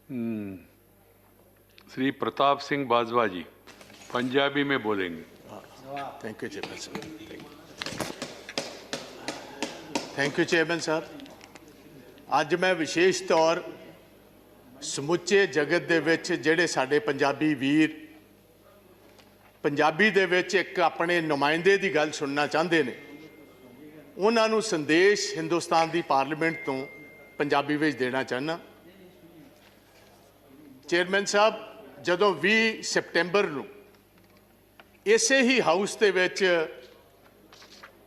श्री प्रताप सिंह बाजवा जी पंजाबी में बोलेंगे। Thank you chairman साहब। थैंक यू चेयरमैन साहब। अज मैं विशेष तौर समुचे जगत दे विच जिहड़े साडे पंजाबी वीर पंजाबी दे विच एक अपने नुमाइंदे की गल सुनना चाहते हैं, उन्हां नूं संदेश हिंदुस्तान की पार्लीमेंट तो पंजाबी विच देना चाहना। चेयरमैन साहब, जदों 20 सितंबर नूं इसे ही हाउस दे विच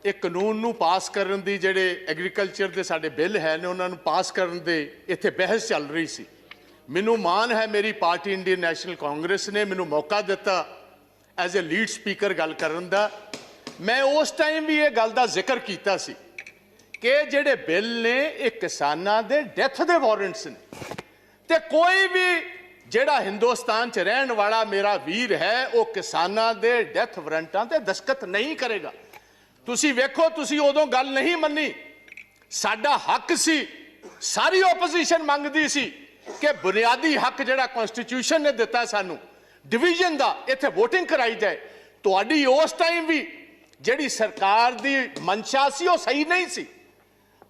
एक कानून नूं पास करन दी जिहड़े एग्रीकल्चर दे साडे बिल है ने उन्हां नूं पास करन दे इत्थे बहस चल रही सी। मैनूं माण है मेरी पार्टी इंडियन नैशनल कांग्रेस ने मैनूं मौका दिता एज ए लीड स्पीकर गल करन दा। मैं उस टाइम भी ये गल दा जिक्र कीता सी कि जिहड़े बिल ने ये किसानां दे डेथ दे वारंट्स ने ते कोई भी जिहड़ा हिंदुस्तान च रहन वाला मेरा वीर है वो किसानां दे डेथ वारंटां ते दस्तखत नहीं करेगा। तुसी वेखो, तुसी उदों गल नहीं मन्नी, साडा हक सी, सारी ओपोजिशन मंगदी सी कि बुनियादी हक जिहड़ा कॉन्स्टिट्यूशन ने दिता सानू डिवीजन दा इत्थे वोटिंग कराई जाए। तुहाडी उस टाइम भी जिहड़ी सरकार दी मंशा सी वो सही नहीं सी।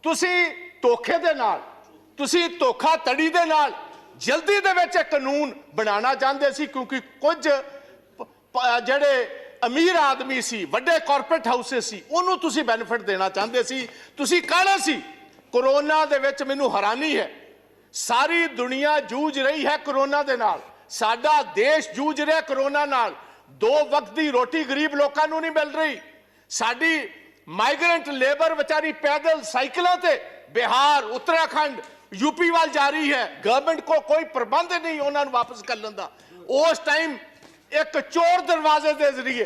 तुसी धोखे दे नाल, तुसी धोखाधड़ी दे नाल जल्दी दे विच कानून बनाना चाहते सी, क्योंकि कुछ जिहड़े अमीर आदमी सी, वड्डे कॉरपोरेट हाउसेस सी, उन्होंने तुसी बेनिफिट देना चाहते सी। तुसी काले सी। कोरोना दे विच मैनूं हैरानी है, सारी दुनिया जूझ रही है कोरोना दे नाल, साडा देश जूझ रहा कोरोना नाल। 2 वक्त की रोटी गरीब लोगों को नहीं मिल रही। साडी माइग्रेंट लेबर बेचारी पैदल साइकिलों ते बिहार, उत्तराखंड, यूपी वाल जा रही है। गवर्नमेंट को कोई प्रबंध नहीं उन्होंने वापस कर लेंदा। उस टाइम एक चोर दरवाजे के जरिए,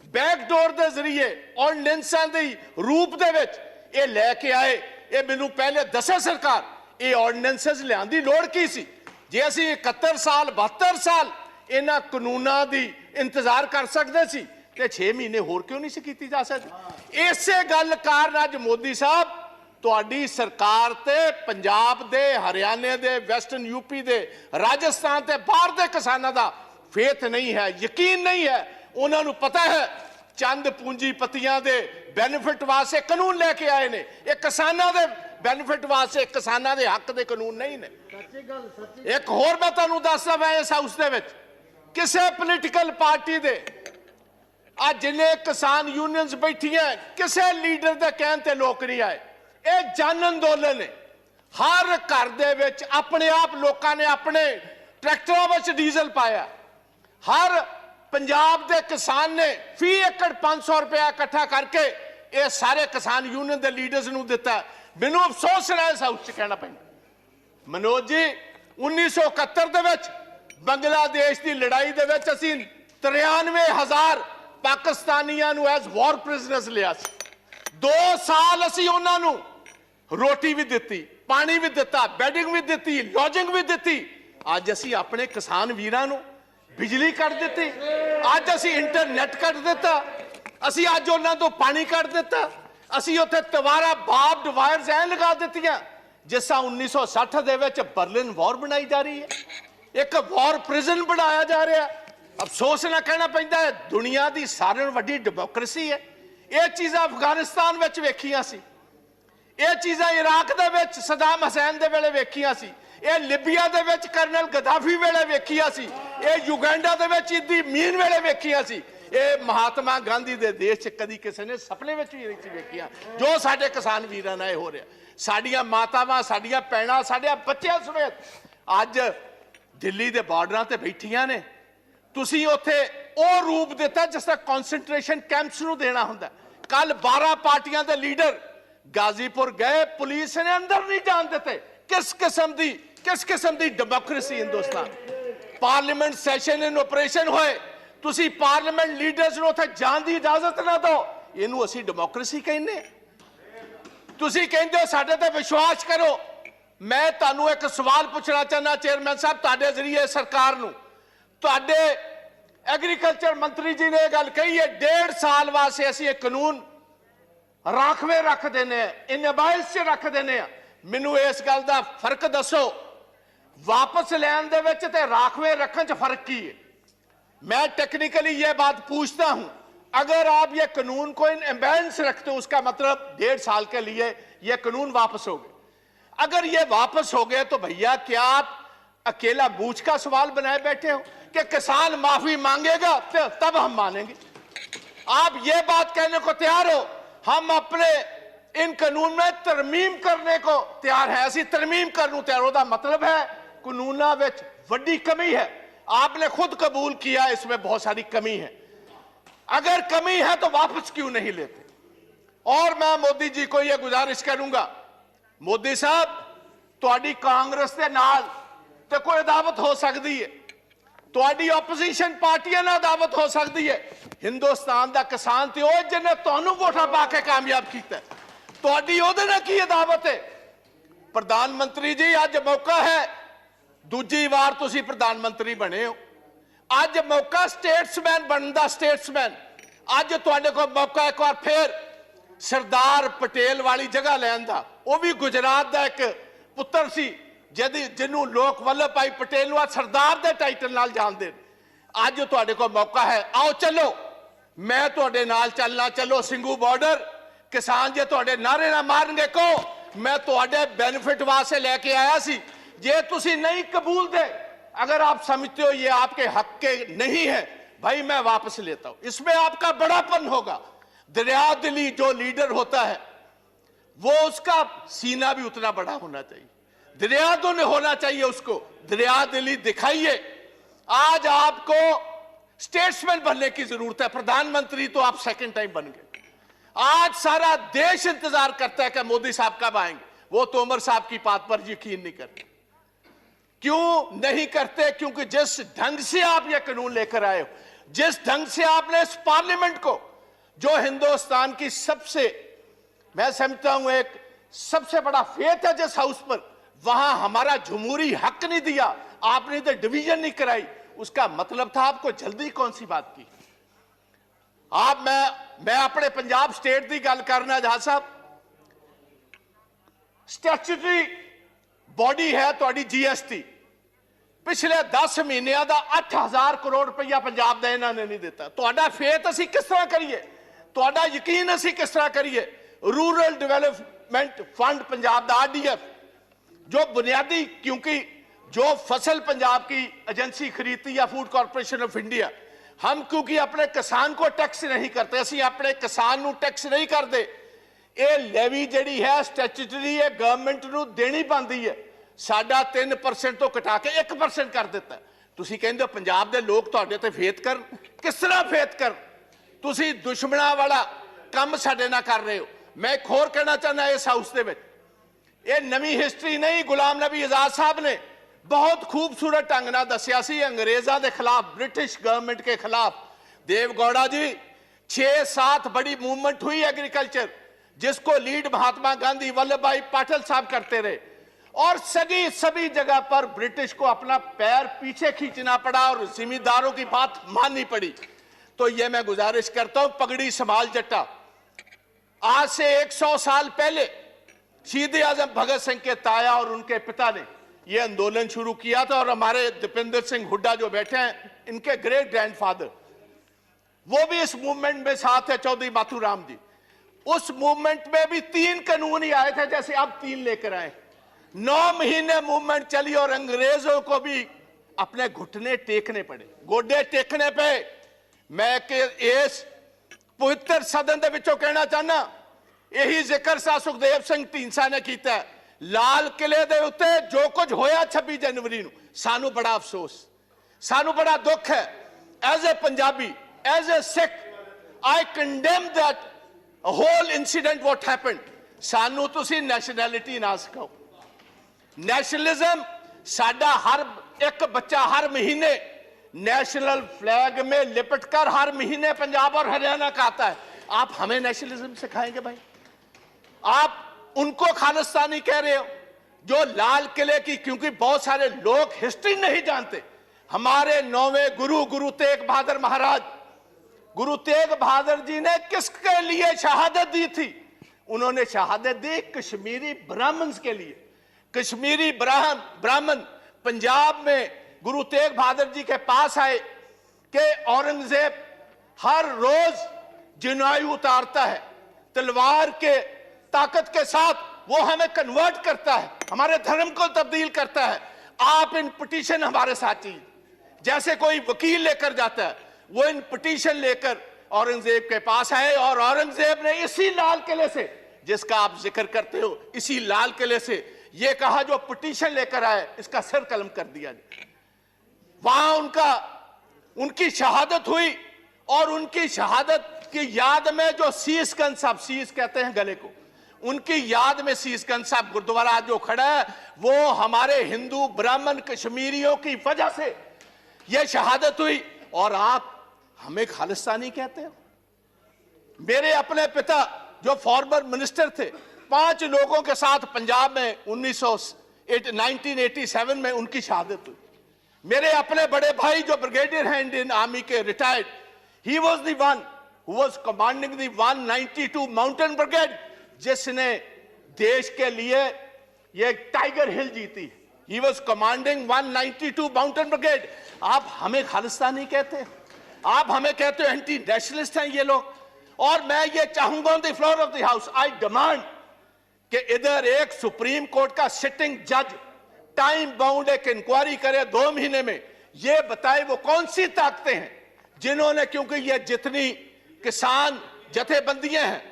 बैकडोर के जरिए ऑर्डिनेंसां दे रूप दे विच ये लैके आए। ये मैनूं पहले दसे सरकार ये ऑर्डिनेंसेस लियाउण दी लोड़ की सी। जे असीं 71 साल 72 साल इन्हां कानूनां दी इंतजार कर सकते सी ते 6 महीने होर क्यों नहीं सी कीती जा सकदी। इसे गल कारण अज मोदी साहब तुहाडी सरकार ते पंजाब दे, हरियाणे दे, वैस्टर्न यूपी दे, राजस्थान ते बाहर दे किसानां दा फेथ नहीं है, यकीन नहीं है। उन्होंने पता है चंद पूंजीपतियां दे बेनिफिट वास्ते कानून लेके आए ने, ये किसानां दे बेनिफिट वास्ते, किसानां दे हक दे कानून नहीं ने। एक होर मैं तुहानूं दसदा, मैं इस हाउस दे विच किसी पोलीटिकल पार्टी दे आज जिन्ने किसान यूनियंस बैठियां किसी लीडर दे कहण ते लोक नहीं आए। ये जन अंदोलन है। हर घर दे विच अपने आप लोकां ने अपने ट्रैक्टरों विच डीजल पाया। हर पंजाब दे किसान ने फी एकड़ 500 रुपया इकट्ठा करके ये सारे किसान यूनियन के लीडर्स नूं दिता। मैनूं अफसोस है इस हाउस च कहना पैंदा, मनोज जी 1971 दे विच बांग्लादेश की लड़ाई दे विच असीं 93,000 पाकिस्तानियां नूं एज वॉर प्रिजनर्स लिया सी। 2 साल असीं उन्हां नूं रोटी भी दित्ती, पानी भी दिता, बैडिंग भी दित्ती, लॉजिंग भी दित्ती। अज असीं अपने किसान वीरां नूं बिजली कट दी, अज असीं इंटरनेट कट दिता, असीं अज उन्हां तों पानी कट दिता, असीं उत्थे तवारा बार्ब्ड वायर्स ऐ लगा दित्तियां जिस तरह 1960 दे विच बर्लिन वॉर बनाई जा रही है, एक वॉर प्रिजन बनाया जा रहा। अफसोस ना कहना पैंदा है, दुनिया की सारे वड्डी डेमोक्रेसी है। ये चीज़ां अफगानिस्तान विच वेखियां सी, ये चीज़ां इराक दे विच सदाम हुसैन दे वेले वेखियां सी, ये लिबिया दे विच कर्नल गद्दाफी वेले वेखियां सी, ये युगांडा दे विच इदी मीन वेले वेखियां सी, ये महात्मा गांधी दे देश च कदी किसी ने सपने विच भी नहीं वेखियां जो साडे किसान वीरां नाल हो रहा। साडियां मातावां, साडियां भैणां, साडे बच्चियां समेत अज दिल्ली दे बार्डरां ते बैठियां ने। तुसीं उत्थे ਉਹ रूप दिता जिस तरह कॉन्सनट्रेशन कैंप्स नूं देना हुंदा। कल 12 पार्टियां दे लीडर गाजीपुर गए, पुलिस ने अंदर नहीं जान देते। किस किस्म दी democracy Hindustan. Parliament session in operation होए, तुसीं पार्लीमेंट लीडर्स नूं उत्थे जाण दी इजाजत ना दो, इहनूं असीं डेमोक्रेसी कहने। तुसीं कहंदे हो साडे ते विश्वास करो। मैं तुहानूं एक सवाल पूछना चाहना चेयरमैन साहब, तुहाडे जरिए सरकार नूं, तुहाडे एग्रीकल्चर मंत्री जी ने गल कही है 1.5 साल वास्ते असीं एक कानून राखवे रख देने, इन अबाइस च रख देने। मैनूं इस गल दा फर्क दसो वापस लैन दे विच ते राखवे रखने च फर्क की है? मैं टेक्निकली ये बात पूछता हूं, अगर आप ये कानून को इन एम्बेंस रखते हो, उसका मतलब 1.5 साल के लिए ये कानून वापस हो गए। अगर ये वापस हो गए तो भैया क्या आप अकेला बूझ का सवाल बनाए बैठे हो कि किसान माफी मांगेगा तो तब हम मानेंगे? आप ये बात कहने को तैयार हो हम अपने इन कानून में तरमीम करने को तैयार है? ऐसी तरमीम करने को तैयार होता मतलब है कानूना विच वड्डी कमी है। आपने खुद कबूल किया इसमें बहुत सारी कमी है। अगर कमी है तो वापस क्यों नहीं लेते? और मैं मोदी जी को यह गुजारिश करूंगा, मोदी साहब तुहाडी कांग्रेस के नाल तो कोई अदावत हो सकती है, तुहाडी ओपोजिशन पार्टियां नाल अदावत हो सकती है। हिंदुस्तान का किसान तो वो जिन्हें तुहानू वोटां पा के कामयाब किया, तुहाडी ओहदे नाल की अदावत है? प्रधानमंत्री जी अज मौका है, दूजी बार तुसी प्रधानमंत्री बने हो, अज मौका स्टेट्समैन बनने का, स्टेट्समैन अज तुहाडे कोल मौका एक बार फिर सरदार पटेल वाली जगह लैन दा। वो भी गुजरात का एक पुत्र सी जिन्हों लोग वल्लभ भाई पटेल नूं सरदार के टाइटल नाल जानदे। अज तुहाडे कोल मौका है, आओ चलो, मैं तुहाडे नाल चलना, चलो सिंघू बॉर्डर। किसान जे तुहाडे नारे ना मारनगे को मैं तुहाडे बेनिफिट वास्ते लेके आया सी, जे तुसी नहीं कबूल दे, अगर आप समझते हो ये आपके हक के नहीं है, भाई मैं वापस लेता हूं। इसमें आपका बड़ापन होगा। दरिया दिली जो लीडर होता है वो उसका सीना भी उतना बड़ा होना चाहिए, दरिया दिल होना चाहिए उसको, दरिया दिली दिखाइए। आज आपको स्टेट्समैन बनने की जरूरत है, प्रधानमंत्री तो आप सेकंड टाइम बन गए। आज सारा देश इंतजार करता है कि मोदी साहब कब आएंगे। वो तोमर साहब की बात पर यकीन नहीं करते। क्यों नहीं करते? क्योंकि जिस ढंग से आप ये कानून लेकर आए हो, जिस ढंग से आपने इस पार्लियामेंट को, जो हिंदुस्तान की सबसे, मैं समझता हूं एक सबसे बड़ा फेथ है जिस हाउस पर, वहां हमारा जमहूरी हक नहीं दिया, आपने तो डिवीजन नहीं कराई। उसका मतलब था आपको जल्दी कौन सी बात की? आप मैं अपने पंजाब स्टेट की गल करना जहां साहब, स्टैट्यूटरी बॉडी है तुहाडी जीएसटी, पिछले 10 महीनों का 8000 करोड़ रुपया पंजाब का इन्होंने नहीं दिता। तुहाडा फेथ असीं किस तरह करिए, तुहाडा यकीन असीं किस तरह करिए? रूरल डेवलपमेंट फंड पंजाब का आरडीएफ जो बुनियादी, क्योंकि जो फसल पंजाब की एजेंसी खरीदती है फूड कॉर्पोरेशन ऑफ इंडिया, हम क्योंकि अपने किसान को टैक्स नहीं करते, असीं अपने किसान को टैक्स नहीं करते, ये लेवी जिहड़ी है स्टैट्यूटरी है गवर्नमेंट को देनी पाती है, साडा 3% तो घटा के 1% कर दिता। तुसीं कहंदे हो पंजाब दे लोग तुहाडे ते फेथ कर, किस तरह फेथ कर? तुसीं दुश्मनां वाला काम साडे नाल कर रहे हो। मैं एक होर कहना चाहना इस हाउस दे विच, ये नवी हिस्टरी नहीं, गुलाम नबी आजाद साहब ने बहुत खूबसूरत ढंग नाल दस्सिया सी अंग्रेज़ां दे खिलाफ, ब्रिटिश गवर्नमेंट के खिलाफ। देवगौड़ा जी 6-7 बड़ी मूवमेंट हुई एग्रीकल्चर, जिसको लीड महात्मा गांधी वल्लभ भाई पटेल साहब करते रहे, और सभी जगह पर ब्रिटिश को अपना पैर पीछे खींचना पड़ा और जिम्मेदारों की बात माननी पड़ी। तो ये मैं गुजारिश करता हूं, पगड़ी संभाल जट्टा। आज से 100 साल पहले शहीद आजम भगत सिंह के ताया और उनके पिता ने यह आंदोलन शुरू किया था, और हमारे दीपेंद्र सिंह हुड्डा जो बैठे हैं, इनके ग्रेट ग्रैंडफादर, वो भी इस मूवमेंट में साथ है, चौधरी माथुराम जी। उस मूवमेंट में भी 3 कानून ही आए थे, जैसे अब 3 लेकर आए। 9 महीने मूवमेंट चली और अंग्रेजों को भी अपने घुटने टेकने पड़े, गोडे टेकने पे। मैं इस पवित्र सदन दे विचों कहना चाहना, यही जिक्र सा सुखदेव सिंह ढींडसा ने किया। लाल किले दे उत्ते जो कुछ होया 26 जनवरी नूं, सानू बड़ा अफसोस, सानू बड़ा दुख है। As a Punjabi, as a Sikh, I condemn that whole incident what happened. सानू तुसी नैशनैलिटी ना सिखाओ। नेशनलिज्म साडा हर एक बच्चा हर महीने नेशनल फ्लैग में लिपट कर हर महीने पंजाब और हरियाणा का आता है। आप हमें नेशनलिज्म सिखाएंगे भाई? आप उनको खालिस्तानी कह रहे हो जो लाल किले की, क्योंकि बहुत सारे लोग हिस्ट्री नहीं जानते। हमारे 9वें गुरु तेग बहादुर महाराज, गुरु तेग बहादुर जी ने किसके लिए शहादत दी थी? उन्होंने शहादत दी कश्मीरी ब्राह्मण्स के लिए। कश्मीरी ब्राह्मण पंजाब में गुरु तेग बहादुर जी के पास आए कि औरंगजेब हर रोज जनायु उतारता है, तलवार के ताकत के साथ वो हमें कन्वर्ट करता है, हमारे धर्म को तब्दील करता है। आप इन पिटीशन हमारे साथ चाहिए। जैसे कोई वकील लेकर जाता है, वो इन पिटीशन लेकर औरंगजेब के पास आए और औरंगजेब ने इसी लाल किले से, जिसका आप जिक्र करते हो, इसी लाल किले से ये कहा जो पिटीशन लेकर आए इसका सिर कलम कर दिया जाए। वहां उनकी शहादत हुई और उनकी शहादत की याद में जो शीशगंज साहब, शीश कहते हैं गले को, उनकी याद में शीशगंज साहब गुरुद्वारा जो खड़ा है, वो हमारे हिंदू ब्राह्मण कश्मीरियों की वजह से यह शहादत हुई। और आप हमें खालिस्तानी कहते हो। मेरे अपने पिता जो फॉर्मर मिनिस्टर थे, 5 लोगों के साथ पंजाब में 1987 में उनकी शहादत हुई। मेरे अपने बड़े भाई जो ब्रिगेडियर हैं इंडियन आर्मी के, retired, he was the one who was commanding the 192 mountain brigade, जिसने देश के लिए ये टाइगर हिल जीती। He was commanding 192 mountain brigade. आप हमें खालिस्तानी कहते हैं, आप हमें कहते हो एंटी नेशनलिस्ट हैं ये लोग। और मैं ये चाहूंगा on the floor of the house, I demand कि इधर एक सुप्रीम कोर्ट का सिटिंग जज टाइम बाउंड एक इंक्वायरी करे 2 महीने में, ये बताए वो कौन सी ताकतें हैं जिन्होंने, क्योंकि ये जितनी किसान जथेबंदियां हैं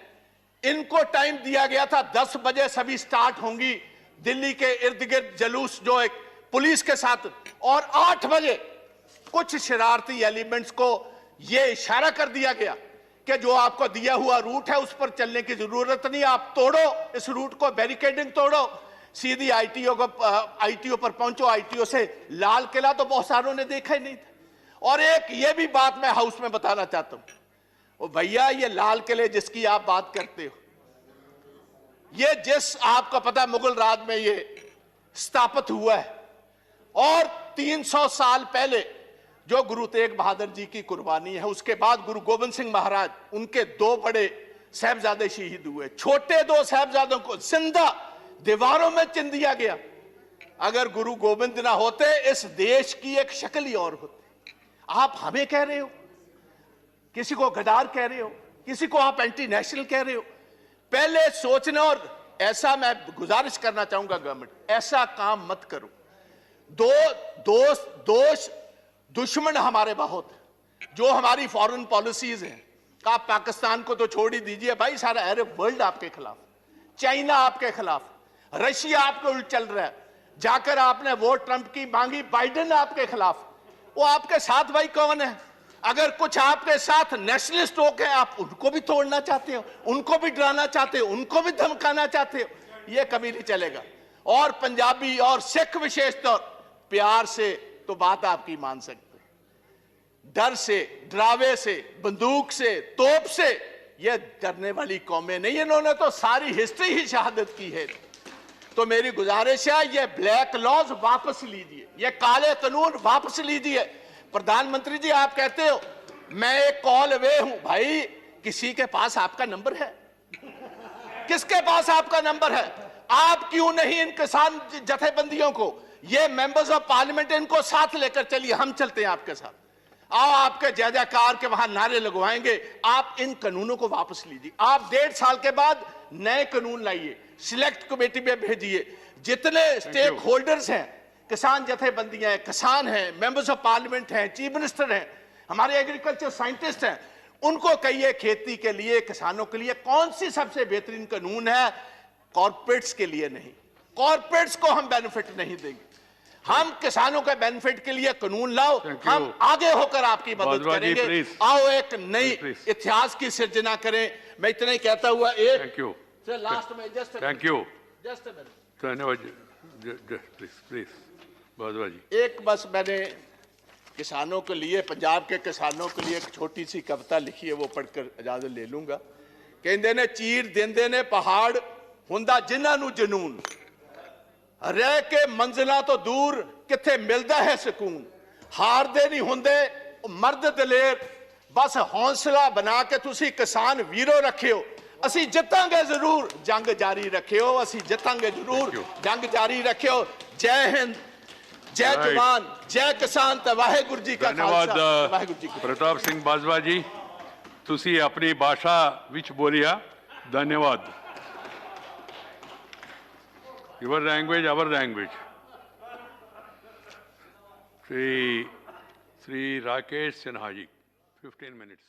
इनको टाइम दिया गया था 10 बजे सभी स्टार्ट होंगी दिल्ली के इर्द गिर्द जलूस जो एक पुलिस के साथ, और 8 बजे कुछ शरारती एलिमेंट्स को यह इशारा कर दिया गया कि जो आपको दिया हुआ रूट है उस पर चलने की जरूरत नहीं, आप तोड़ो इस रूट को, बैरिकेडिंग तोड़ो, सीधी आईटीओ पर पहुंचो। आईटीओ से लाल किला तो बहुत सारों ने देखा ही नहीं था। और एक ये भी बात मैं हाउस में बताना चाहता हूं, ओ भैया, ये लाल किले जिसकी आप बात करते हो, ये जिस आपको पता मुगल राज में ये स्थापित हुआ है, और 300 साल पहले जो गुरु तेग बहादुर जी की कुर्बानी है, उसके बाद गुरु गोविंद सिंह महाराज, उनके 2 बड़े साहबजादे शहीद हुए। छोटे 2 साहबजादों को जिंदा दीवारों में चिन दिया गया। अगर गुरु गोविंद ना होते इस देश की एक शक्ल ही और होती। आप हमें कह रहे हो, किसी को गद्दार कह रहे हो, किसी को आप एंटी नेशनल कह रहे हो। पहले सोचना, और ऐसा मैं गुजारिश करना चाहूंगा गवर्नमेंट, ऐसा काम मत करो। दुश्मन हमारे बहुत हैं, जो हमारी फॉरेन पॉलिसीज हैं। आप पाकिस्तान को तो छोड़ ही दीजिए भाई, सारा अरब वर्ल्ड आपके खिलाफ, चाइना आपके खिलाफ, रशिया आपके उल्ट चल रहा है। जाकर आपने वोट ट्रंप की मांगी, बाइडेन आपके खिलाफ। वो आपके साथ भाई कौन है? अगर कुछ आपके साथ नेशनलिस्ट होके आप उनको भी तोड़ना चाहते हो, उनको भी डराना चाहते हो, उनको भी धमकाना चाहते हो, ये कभी नहीं चलेगा। और पंजाबी और सिख विशेष तौर प्यार से तो बात आपकी मान सकते, डर से, डरावे से, बंदूक से, तोप से ये डरने वाली कौमें नहीं। इन्होंने तो सारी हिस्ट्री ही शहादत की है। तो मेरी गुजारिश है, ये ब्लैक लॉज वापस लीजिए, ये काले कानून वापस लीजिए। प्रधानमंत्री जी, आप कहते हो मैं एक कॉल अवे हूं। भाई, किसी के पास आपका नंबर है? किसके पास आपका नंबर है? आप क्यों नहीं इन किसान जथेबंदियों को, ये मेंबर्स ऑफ पार्लियामेंट, इनको साथ लेकर चलिए, हम चलते हैं आपके साथ। आओ, आपके जय जयकार के वहां नारे लगवाएंगे। आप इन कानूनों को वापस लीजिए। आप 1.5 साल के बाद नए कानून लाइए, सिलेक्ट कमेटी में भेजिए। जितने स्टेक होल्डर्स हैं, किसान जथेबंदियां हैं, किसान हैं, मेंबर्स ऑफ पार्लियामेंट हैं, चीफ मिनिस्टर हैं, हमारे एग्रीकल्चर साइंटिस्ट हैं, उनको कहिए खेती के लिए, किसानों के लिए कौन सी सबसे बेहतरीन कानून है। कॉर्पोरेट्स के लिए नहीं, कॉर्पोरेट्स को हम बेनिफिट नहीं देंगे। हम किसानों के बेनिफिट के लिए कानून लाओ, हम आगे होकर आपकी मदद करेंगे। आओ एक नई इतिहास की सृजना करें। मैं इतना ही कहता हुआ लास्ट में थैंक यू धन्यवाद। प्लीज बाजवा जी, एक बस मैंने किसानों के लिए, पंजाब के किसानों के लिए एक छोटी सी कविता लिखी है, वो पढ़कर इजाजत ले लूंगा। कहते ने चीर देंदे ने पहाड़, हुंदा जिन्हां नूं जनून, रह के मंजिलां तो दूर किथे मिलदा है सकून। हारदे नहीं हुंदे मर्द दलेर, बस हौसला बना के तुसी किसान वीरो रखियो। असी जितांगे जरूर, जंग जारी रखियो। असी जितांगे जरूर, जंग जारी रखियो। जय हिंद, जय Right. जवान जय किसान ते वाहेगुरु जी का धन्यवाद खालसा वाहेगुरु जी की प्रताप सिंह बाजवा जी ਤੁਸੀਂ ਆਪਣੀ ਭਾਸ਼ਾ ਵਿੱਚ ਬੋਲਿਆ ਧੰਨਵਾਦ your language our language Sri Rakesh Sinha ji 15 minutes